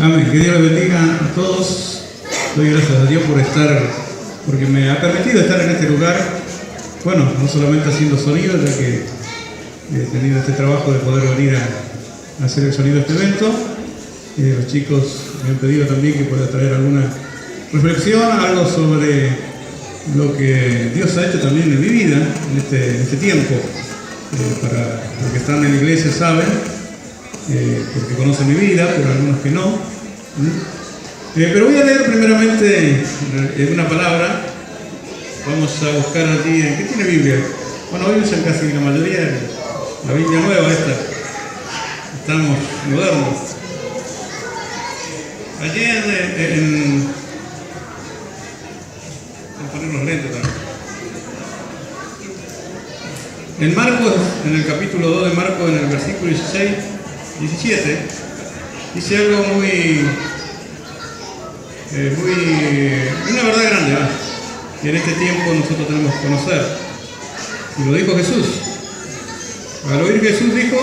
Amén. Que Dios les bendiga a todos. Doy gracias a Dios porque me ha permitido estar en este lugar. Bueno, no solamente haciendo sonido, ya que he tenido este trabajo de poder venir a hacer el sonido de este evento. Los chicos me han pedido también que pueda traer alguna reflexión, algo sobre lo que Dios ha hecho también en mi vida, en este tiempo. Para los que están en la iglesia saben, porque conocen mi vida, pero algunos que no. Pero voy a leer primeramente una palabra. Vamos a buscar allí, ¿qué tiene Biblia? Bueno, hoy usan casi la mayoría la Biblia nueva esta. Estamos modernos. Allí poner los lentes también. En Marcos, en el capítulo 2 de Marcos, en el versículo 16, 17, dice algo una verdad grande, ¿verdad? Que en este tiempo nosotros tenemos que conocer. Y lo dijo Jesús. Al oír Jesús dijo: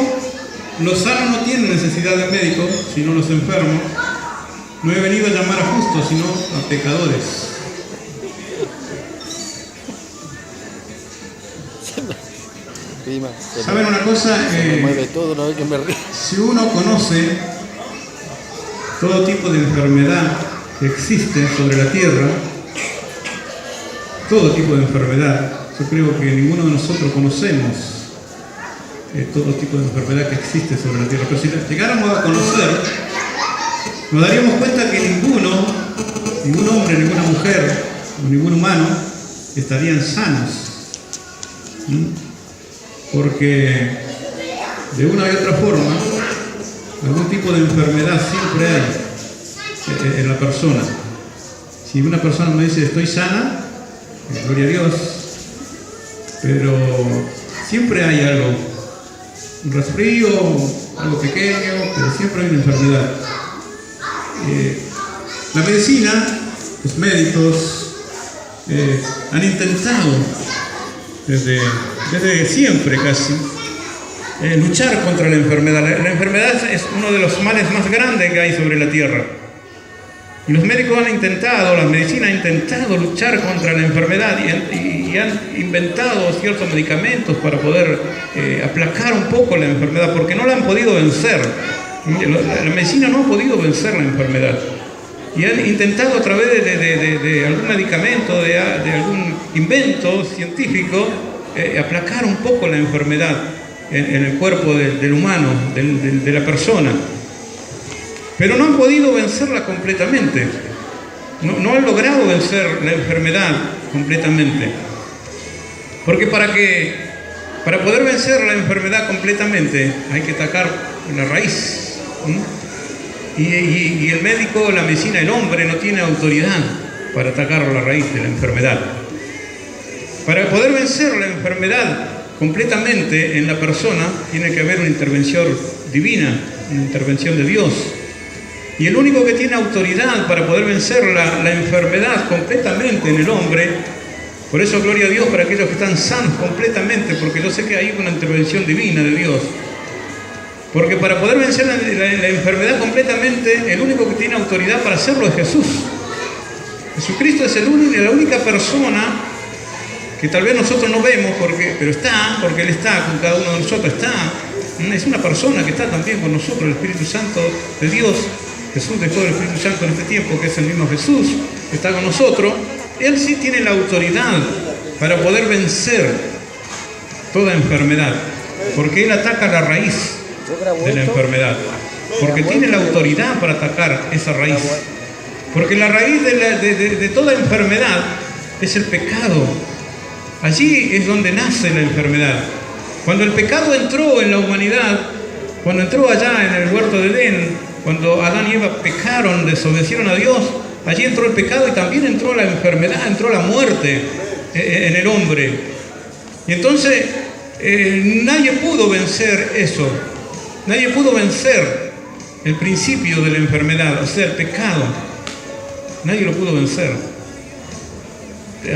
los sanos no tienen necesidad de médicos, sino los enfermos. No he venido a llamar a justos, sino a pecadores. ¿Saben una cosa? Si uno conoce todo tipo de enfermedad que existe sobre la tierra, todo tipo de enfermedad, yo creo que ninguno de nosotros conocemos todo tipo de enfermedad que existe sobre la tierra, pero si llegáramos a conocer, nos daríamos cuenta que ningún hombre, ninguna mujer o ningún humano estarían sanos. Porque de una u otra forma, algún tipo de enfermedad siempre hay en la persona. Si una persona me dice estoy sana, gloria a Dios, pero siempre hay algo, un resfrío, algo pequeño, pero siempre hay una enfermedad. La medicina, los médicos han intentado desde siempre casi luchar contra la enfermedad. La enfermedad es uno de los males más grandes que hay sobre la tierra. Y los médicos han intentado, la medicina ha intentado luchar contra la enfermedad y han inventado ciertos medicamentos para poder aplacar un poco la enfermedad, porque no la han podido vencer. La medicina no ha podido vencer la enfermedad. Y han intentado a través de algún medicamento, de algún invento científico, aplacar un poco la enfermedad en el cuerpo del humano, de la persona. Pero no han podido vencerla completamente. No han logrado vencer la enfermedad completamente. Porque para poder vencer la enfermedad completamente hay que atacar la raíz. Y el médico, la medicina, el hombre no tiene autoridad para atacar la raíz de la enfermedad. Para poder vencer la enfermedad completamente en la persona, tiene que haber una intervención divina, una intervención de Dios. Y el único que tiene autoridad para poder vencer la enfermedad completamente en el hombre, por eso gloria a Dios para aquellos que están sanos completamente, porque yo sé que hay una intervención divina de Dios. Porque para poder vencer la enfermedad completamente, el único que tiene autoridad para hacerlo es Jesús. Jesucristo es la única persona que tal vez nosotros no vemos, pero está, porque Él está con cada uno de nosotros, es una persona que está también con nosotros, el Espíritu Santo de Dios. Jesús dejó el Espíritu Santo en este tiempo, que es el mismo Jesús, que está con nosotros. Él sí tiene la autoridad para poder vencer toda enfermedad, porque Él ataca la raíz de la enfermedad, porque tiene la autoridad para atacar esa raíz, porque la raíz de toda enfermedad es el pecado. Allí es donde nace la enfermedad. Cuando el pecado entró en la humanidad, cuando entró allá en el huerto de Edén, cuando Adán y Eva pecaron, desobedecieron a Dios, allí entró el pecado y también entró la enfermedad, entró la muerte en el hombre. Y entonces nadie pudo vencer eso. Nadie pudo vencer el principio de la enfermedad, o sea, el pecado. Nadie lo pudo vencer.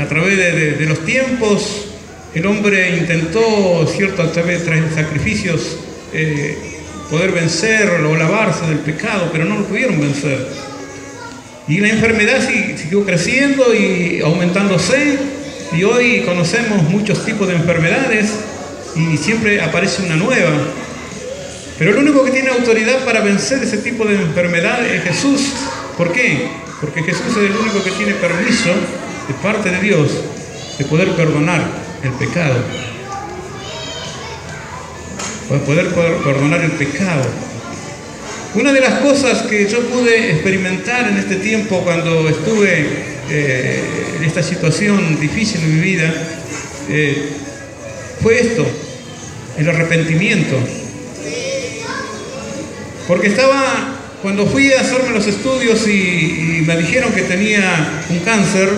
A través de los tiempos, el hombre intentó, cierto, a través de sacrificios poder vencerlo o lavarse del pecado, pero no lo pudieron vencer. Y la enfermedad siguió creciendo y aumentándose, y hoy conocemos muchos tipos de enfermedades y siempre aparece una nueva. Pero el único que tiene autoridad para vencer ese tipo de enfermedad es Jesús. ¿Por qué? Porque Jesús es el único que tiene permiso de parte de Dios de poder perdonar el pecado. De poder perdonar el pecado. Una de las cosas que yo pude experimentar en este tiempo cuando estuve en esta situación difícil en mi vida fue esto, el arrepentimiento. Porque cuando fui a hacerme los estudios y me dijeron que tenía un cáncer,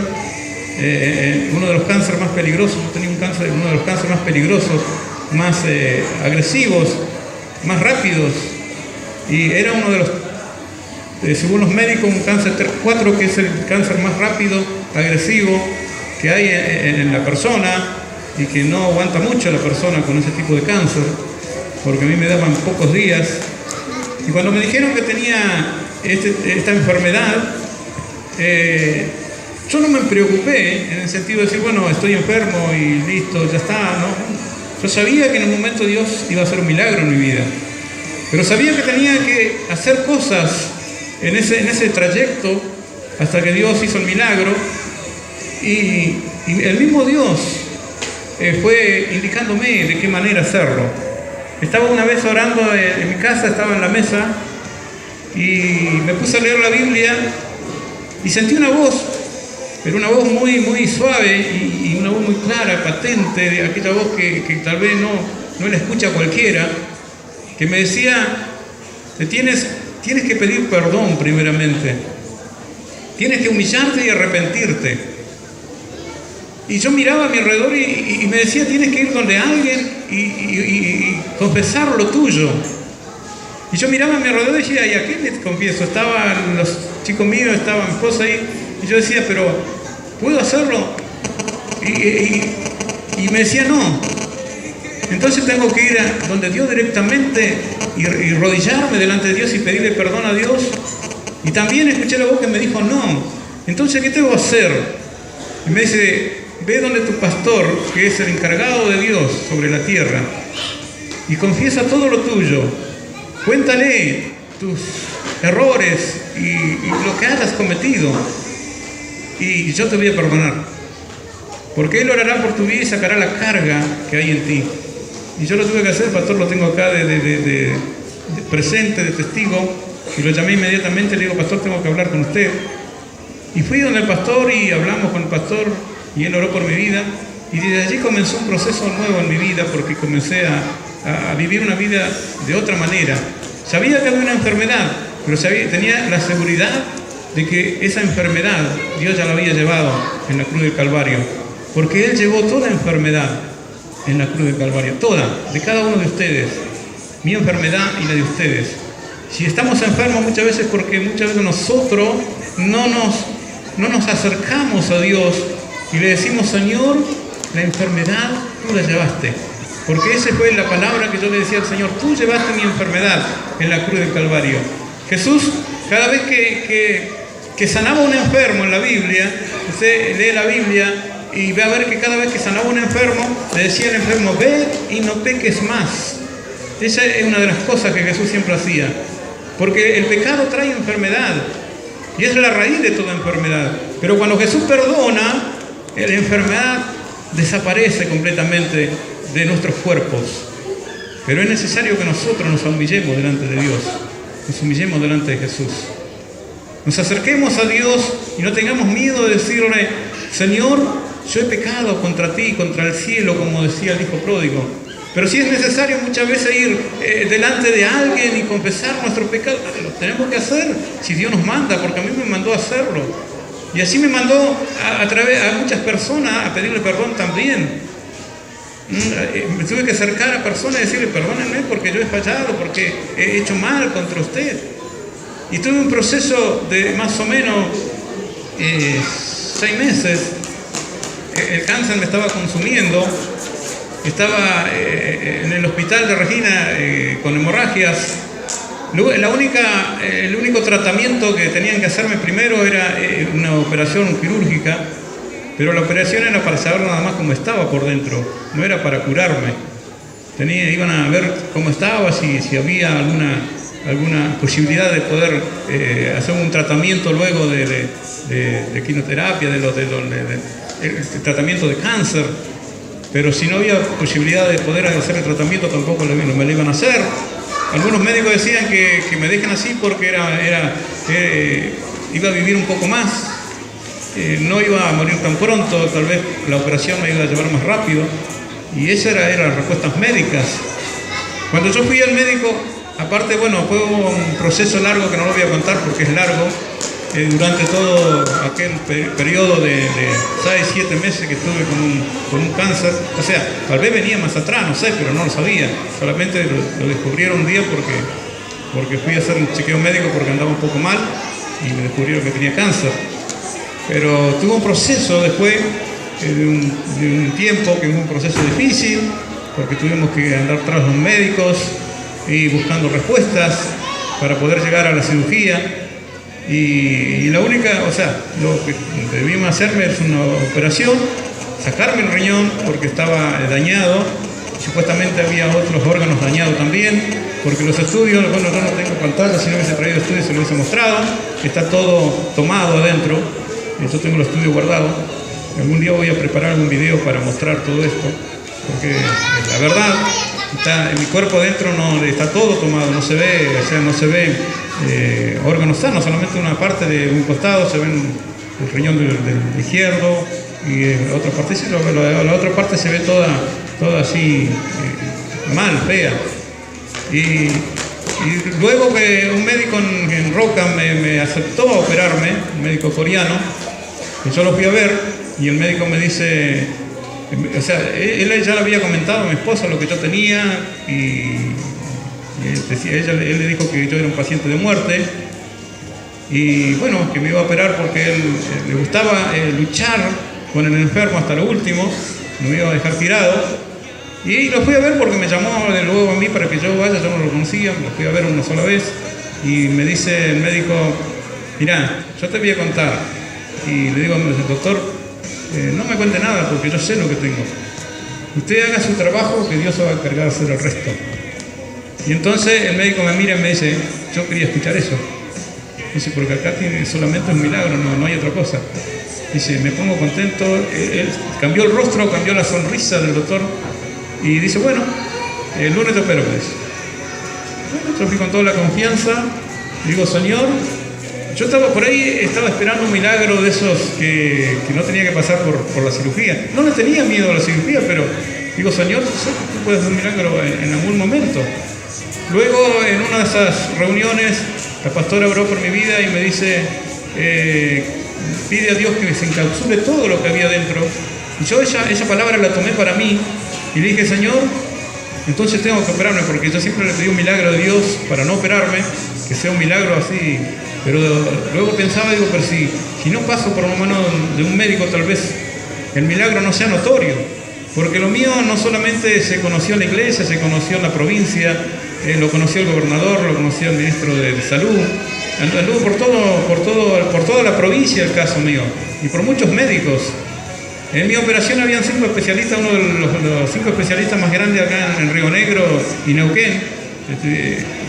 uno de los cánceres más peligrosos, yo tenía uno de los cánceres más peligrosos, más agresivos, más rápidos, y era uno de los, según los médicos, un cáncer 4, que es el cáncer más rápido, agresivo que hay en la persona, y que no aguanta mucho la persona con ese tipo de cáncer, porque a mí me daban pocos días. Y cuando me dijeron que tenía esta enfermedad, yo no me preocupé en el sentido de decir, bueno, estoy enfermo y listo, ya está, ¿no? Yo sabía que en un momento Dios iba a hacer un milagro en mi vida, pero sabía que tenía que hacer cosas en ese trayecto hasta que Dios hizo el milagro, y el mismo Dios fue indicándome de qué manera hacerlo. Estaba una vez orando en mi casa, estaba en la mesa y me puse a leer la Biblia y sentí una voz, pero una voz muy, muy suave y una voz muy clara, patente, de aquella voz que tal vez no la escucha cualquiera, que me decía, tienes que pedir perdón primeramente, tienes que humillarte y arrepentirte. Y yo miraba a mi alrededor y me decía, tienes que ir donde alguien y confesar lo tuyo. Y yo miraba a mi alrededor y decía, ¿y a quién les confieso? Estaban los chicos míos, estaba mi esposa ahí, y yo decía, pero ¿puedo hacerlo? Y me decía, no. Entonces tengo que ir a donde Dios directamente y arrodillarme delante de Dios y pedirle perdón a Dios. Y también escuché la voz que me dijo, no. Entonces, ¿qué tengo que hacer? Y me dice, ve donde tu pastor, que es el encargado de Dios sobre la tierra, y confiesa todo lo tuyo. Cuéntale tus errores y lo que hayas cometido, y yo te voy a perdonar. Porque Él orará por tu vida y sacará la carga que hay en ti. Y yo lo tuve que hacer, pastor, lo tengo acá de presente, de testigo, y lo llamé inmediatamente, le digo, pastor, tengo que hablar con usted. Y fui donde el pastor y hablamos con el pastor, y él oró por mi vida, y desde allí comenzó un proceso nuevo en mi vida, porque comencé a vivir una vida de otra manera. Sabía que había una enfermedad, pero tenía la seguridad de que esa enfermedad Dios ya la había llevado en la cruz del Calvario, porque Él llevó toda enfermedad en la cruz del Calvario, toda, de cada uno de ustedes, mi enfermedad y la de ustedes. Si estamos enfermos muchas veces porque muchas veces nosotros no nos acercamos a Dios y le decimos, Señor, la enfermedad tú la llevaste. Porque esa fue la palabra que yo le decía al Señor, tú llevaste mi enfermedad en la cruz del Calvario. Jesús, cada vez que sanaba a un enfermo en la Biblia, usted lee la Biblia y ve a ver que cada vez que sanaba a un enfermo, le decía al enfermo, ve y no peques más. Esa es una de las cosas que Jesús siempre hacía. Porque el pecado trae enfermedad. Y es la raíz de toda enfermedad. Pero cuando Jesús perdona, la enfermedad desaparece completamente de nuestros cuerpos. Pero es necesario que nosotros nos humillemos delante de Dios. Nos humillemos delante de Jesús. Nos acerquemos a Dios y no tengamos miedo de decirle, Señor, yo he pecado contra ti, contra el cielo, como decía el hijo pródigo. Pero si es necesario muchas veces ir delante de alguien y confesar nuestro pecado, lo tenemos que hacer si Dios nos manda, porque a mí me mandó a hacerlo. Y así me mandó a muchas personas a pedirle perdón también. Me tuve que acercar a personas y decirle, perdónenme porque yo he fallado, porque he hecho mal contra usted. Y tuve un proceso de más o menos 6 meses. El cáncer me estaba consumiendo estaba en el hospital de Regina con hemorragias. El único tratamiento que tenían que hacerme primero era una operación quirúrgica, pero la operación era para saber nada más cómo estaba por dentro, no era para curarme. Iban a ver cómo estaba, si había alguna posibilidad de poder hacer un tratamiento luego de quimioterapia, de tratamiento de cáncer. Pero si no había posibilidad de poder hacer el tratamiento, tampoco me lo iban a hacer. Algunos médicos decían que me dejen así porque iba a vivir un poco más, no iba a morir tan pronto, tal vez la operación me iba a llevar más rápido. Y esas eran las respuestas médicas. Cuando yo fui al médico, aparte, bueno, fue un proceso largo que no lo voy a contar porque es largo. Durante todo aquel periodo de 6-7 meses que estuve con un cáncer, o sea, tal vez venía más atrás, no sé, pero no lo sabía. Solamente lo descubrieron un día porque fui a hacer un chequeo médico porque andaba un poco mal y me descubrieron que tenía cáncer. Pero tuve un proceso después de un tiempo que fue un proceso difícil, porque tuvimos que andar tras los médicos y buscando respuestas para poder llegar a la cirugía. Y la única, o sea, lo que debíamos hacerme es una operación, sacarme el riñón porque estaba dañado. Supuestamente había otros órganos dañados también, porque los estudios, bueno, yo no tengo pantalla, si no hubiese traído estudios se lo hubiese mostrado. Está todo tomado adentro, yo tengo los estudios guardados. Algún día voy a preparar un video para mostrar todo esto, porque la verdad, en mi cuerpo adentro no está todo tomado, no se ve, o sea, no se ve órganos sanos, solamente una parte de un costado, se ven el riñón del izquierdo y la otra parte, sí, la otra parte se ve toda así mal, fea. Y luego que un médico en Roca me aceptó a operarme, un médico coreano, que yo lo fui a ver y el médico me dice, o sea, él ya le había comentado a mi esposa lo que yo tenía y él le dijo que yo era un paciente de muerte y bueno, que me iba a operar porque él le gustaba luchar con el enfermo hasta lo último, no me iba a dejar tirado. Y lo fui a ver porque me llamó de nuevo a mí para que yo vaya, yo no lo conocía, lo fui a ver una sola vez y me dice el médico, mirá, yo te voy a contar. Y le digo al doctor, no me cuente nada porque yo sé lo que tengo. Usted haga su trabajo que Dios se va a encargar de hacer el resto. Y entonces el médico me mira y me dice, yo quería escuchar eso. Dice, porque acá tiene solamente un milagro, no hay otra cosa. Dice, me pongo contento. Él cambió el rostro, cambió la sonrisa del doctor. Y dice, bueno, el lunes te opero, me dice. Bueno, yo fui con toda la confianza. Digo, Señor, yo estaba por ahí, estaba esperando un milagro de esos que no tenía que pasar por la cirugía. No le tenía miedo a la cirugía, pero digo, Señor, yo sé que tú puedes hacer un milagro en algún momento. Luego, en una de esas reuniones, la pastora oró por mi vida y me dice, pide a Dios que se encapsule todo lo que había dentro. Y yo esa palabra la tomé para mí y le dije, Señor, entonces tengo que operarme, porque yo siempre le pedí un milagro de Dios para no operarme, que sea un milagro así. Pero luego pensaba, digo, pero si no paso por lo menos de un médico, tal vez el milagro no sea notorio. Porque lo mío no solamente se conoció en la iglesia, se conoció en la provincia, lo conoció el gobernador, lo conoció el ministro de salud, anduvo por toda la provincia el caso mío, y por muchos médicos. En mi operación habían 5 especialistas, uno de los 5 especialistas más grandes acá en Río Negro y Neuquén.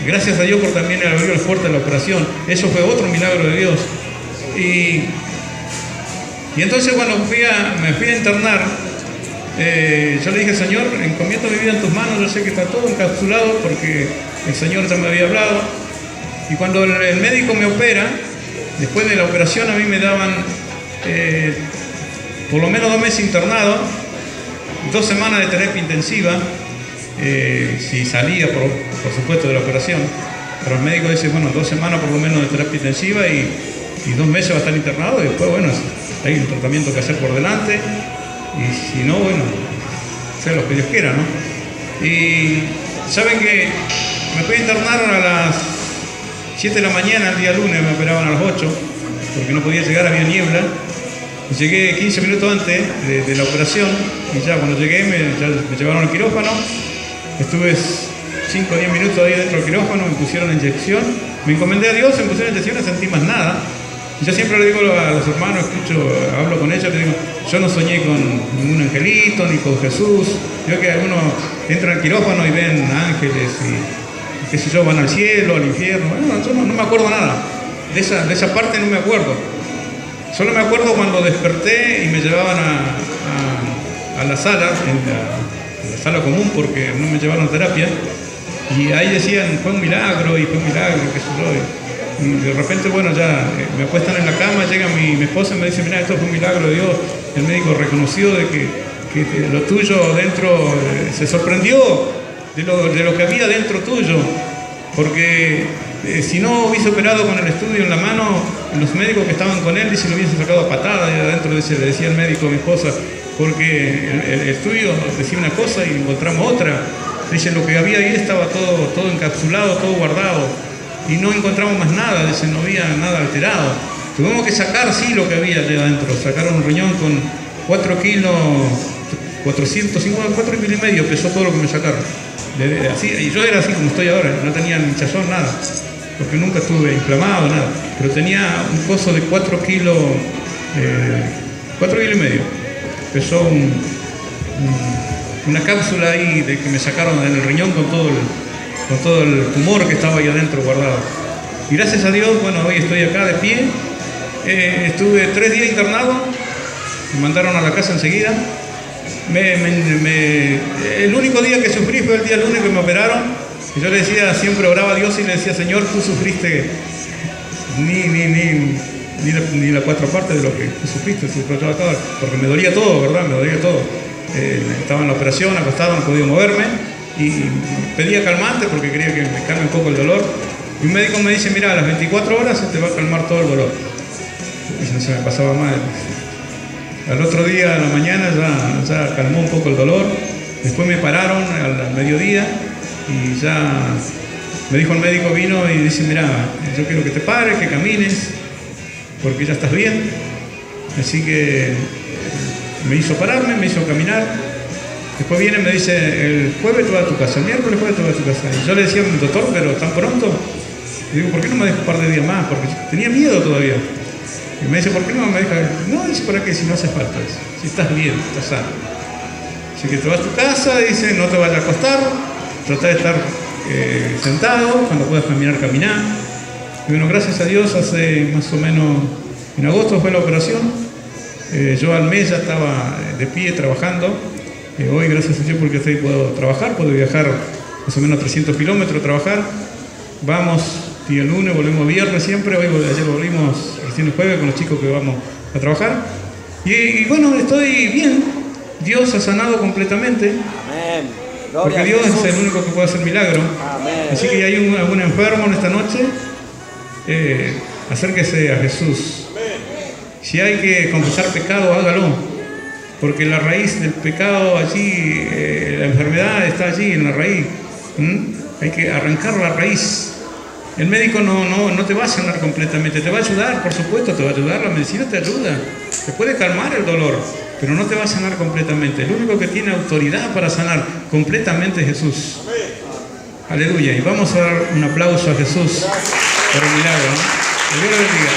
Gracias a Dios por también el abrir las puertas de la operación. Eso fue otro milagro de Dios. Y entonces cuando me fui a internar, yo le dije, Señor, encomiendo mi vida en tus manos, yo sé que está todo encapsulado porque el Señor ya me había hablado. Y cuando el médico me opera, después de la operación a mí me daban por lo menos 2 meses internado, 2 semanas de terapia intensiva, si salía por supuesto de la operación. Pero el médico dice, bueno, 2 semanas por lo menos de terapia intensiva y 2 meses va a estar internado y después, bueno, hay un tratamiento que hacer por delante. Y si no, bueno, sea lo que Dios quiera, ¿no? Y saben que me fui a internar a las 7 de la mañana el día lunes, me operaban a las 8, porque no podía llegar, había niebla. Y llegué 15 minutos antes de la operación y ya cuando llegué ya me llevaron al quirófano. Estuve 5 o 10 minutos ahí dentro del quirófano, me pusieron la inyección. Me encomendé a Dios, me pusieron la inyección, no sentí más nada. Y yo siempre le digo a los hermanos, hablo con ellos, les digo, yo no soñé con ningún angelito ni con Jesús. Yo que algunos entran al quirófano y ven ángeles y qué sé yo, van al cielo, al infierno. Bueno, yo no me acuerdo nada. De esa parte no me acuerdo. Solo me acuerdo cuando desperté y me llevaban a la sala, en la sala común, porque no me llevaron a terapia. Y ahí decían, fue un milagro, qué sé yo. Y de repente, bueno, ya me acuestan en la cama, llega mi esposa y me dice, mira, esto fue un milagro de Dios. El médico reconoció de que lo tuyo dentro, se sorprendió de lo que había dentro tuyo. Porque si no hubiese operado con el estudio en la mano, los médicos que estaban con él, dice, lo hubiesen sacado a patadas y adentro, le decía el médico a mi esposa, porque el estudio decía una cosa y encontramos otra. Dice, lo que había ahí estaba todo encapsulado, todo guardado. Y no encontramos más nada, dice, no había nada alterado. Tuvimos que sacar, sí, lo que había allá adentro. Sacaron un riñón con 4 kilos, 450, 4 kilos y medio, pesó todo lo que me sacaron. Así, y yo era así como estoy ahora, no tenía ni hinchazón, nada. Porque nunca estuve inflamado, nada. Pero tenía un coso de 4 kilos, 4 kilos y medio. Pesó una cápsula ahí de que me sacaron en el riñón con todo el tumor que estaba ahí adentro guardado. Y gracias a Dios, bueno, hoy estoy acá de pie. Estuve 3 días internado, me mandaron a la casa enseguida. El único día que sufrí fue el día lunes que me operaron. Y yo le decía, siempre oraba a Dios y le decía, Señor, tú sufriste ni la 4 partes de lo que tú sufriste, porque me dolía todo, ¿verdad? Me dolía todo. Estaba en la operación, acostado, no podía moverme. Y pedía calmante porque quería que me calme un poco el dolor. Y un médico me dice, mira, a las 24 horas se te va a calmar todo el dolor. Y se me pasaba mal. Al otro día, a la mañana, ya calmó un poco el dolor. Después me pararon al mediodía y ya me dijo el médico, vino y dice, mira, yo quiero que te pares, que camines, porque ya estás bien. Así que me hizo pararme, me hizo caminar. Después viene y me dice, el jueves te vas a tu casa, el miércoles jueves te vas a tu casa. Y yo le decía, doctor, pero tan pronto. Le digo, ¿por qué no me dejas un par de días más? Porque tenía miedo todavía. Y me dice, ¿por qué no me dejas? No, dice, ¿para qué? Si no hace falta. Dice, si estás bien, estás sano. Así que te vas a tu casa, dice, no te vayas a acostar, trata de estar sentado, cuando puedas caminar, caminar. Y bueno, gracias a Dios, hace más o menos, en agosto fue la operación. Yo al mes ya estaba de pie trabajando. Hoy, gracias a Dios, porque estoy, puedo trabajar, puedo viajar más o menos 300 kilómetros a trabajar. Vamos día lunes, volvemos viernes siempre. Ayer volvimos recién el jueves con los chicos que vamos a trabajar. Y bueno, estoy bien. Dios ha sanado completamente. Amén. Porque Dios es el único que puede hacer milagro. Amén. Así que hay algún enfermo en esta noche, acérquese a Jesús. Si hay que confesar pecado, hágalo. Porque la raíz del pecado allí, la enfermedad está allí en la raíz. Hay que arrancar la raíz. El médico no te va a sanar completamente, te va a ayudar, por supuesto, te va a ayudar, la medicina te ayuda, te puede calmar el dolor, pero no te va a sanar completamente. El único que tiene autoridad para sanar completamente es Jesús. Aleluya. Y vamos a dar un aplauso a Jesús por el milagro, ¿no? Que Dios lo bendiga.